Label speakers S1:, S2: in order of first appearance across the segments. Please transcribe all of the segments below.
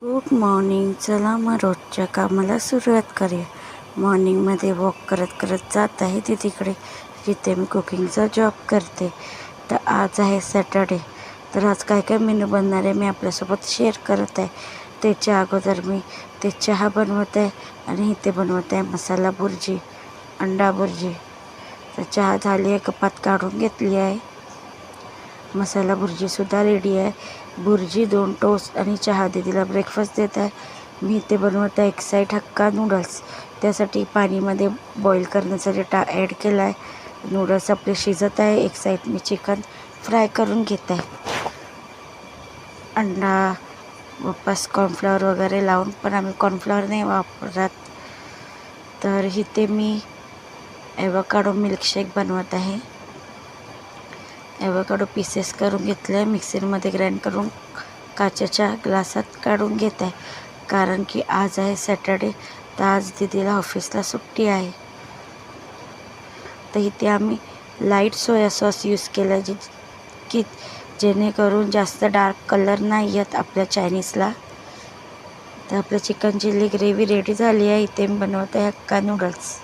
S1: Good morning. चला मग रोजच्या कामाला सुरुवात करूया. मॉर्निंगमध्ये वॉक करत करत जात आहे तिकडे जिथे मी कुकिंगचा जॉब करते. तर आज आहे सॅटर्डे. तर आज काय काय मेनू बनणार आहे मी आपल्यासोबत शेअर करत आहे. त्याच्या अगोदर मी ते चहा बनवत आहे आणि इथे बनवत आहे मसाला भुर्जी, अंडा भुर्जी. तर चहा झाली आहे, कपात काढून घेतली आहे. मसाला भुर्जीसुद्धा रेडी आहे. भुर्जी, 2 टोस्ट आणि चहा दीदीला ब्रेकफास्ट देत आहे. मी इथे बनवत आहे एक साईड हक्का नूडल्स. त्यासाठी पाणीमध्ये बॉईल करण्यासाठी ॲड केला आहे. नूडल्स आपले शिजत आहे. एक साईड मी चिकन फ्राय करून घेत आहे. अंडा वापस कॉर्नफ्लॉवर वगैरे लावून, पण आम्ही कॉर्नफ्लॉवर नाही वापरत. तर इथे मी ॲव्होकाडो मिल्कशेक बनवत आहे. ॲव्होकाडो पीसेस करून घेतले, मिक्सरमध्ये ग्राइंड करून काचेच्या ग्लासात काढून घेत आहे. कारण की आज आहे सॅटर्डे, तर आज दीदीला ऑफिसला सुट्टी आहे. तर इथे आम्ही लाईट सोया सॉस यूज केला आहे, की जेणेकरून जास्त डार्क कलर नाही येत आपल्या चायनीजला. तर आपलं चिकन चिल्ली ग्रेव्ही रेडी झाली आहे. इथे मी बनवत आहे हक्का नूडल्स.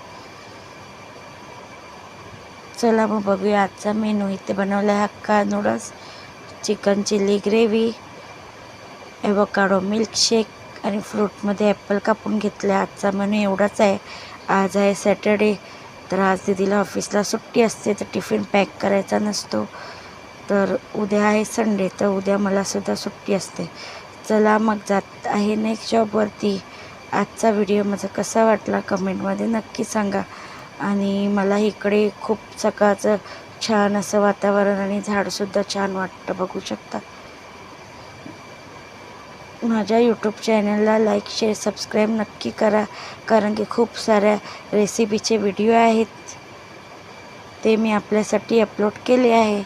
S1: चला मग बघूया आजचा मेनू. इथे बनवला आहे Hakka noodles, chicken chilli gravy, avocado milkshake आणि फ्रूटमध्ये ॲपल कापून घेतला. आजचा मेनू एवढाच आहे. आज आहे सॅटर्डे, तर आज दीदीला ऑफिसला सुट्टी असते, तर टिफिन पॅक करायचा नसतो. तर उद्या आहे संडे, तर उद्या मलासुद्धा सुट्टी असते. चला मग जात आहे नेक्स्ट जॉबवरती. आजचा व्हिडिओ माझा कसा वाटला कमेंटमध्ये नक्की सांगा. आणि मला इकडे खूप सकाळचं छान असं वातावरण आणि झाडसुद्धा छान वाटतं, बघू शकता. माझ्या यूट्यूब चॅनलला लाईक, शेअर, सबस्क्राईब नक्की करा. कारण की खूप साऱ्या रेसिपीचे व्हिडिओ आहेत, ते मी आपल्यासाठी अपलोड केले आहे.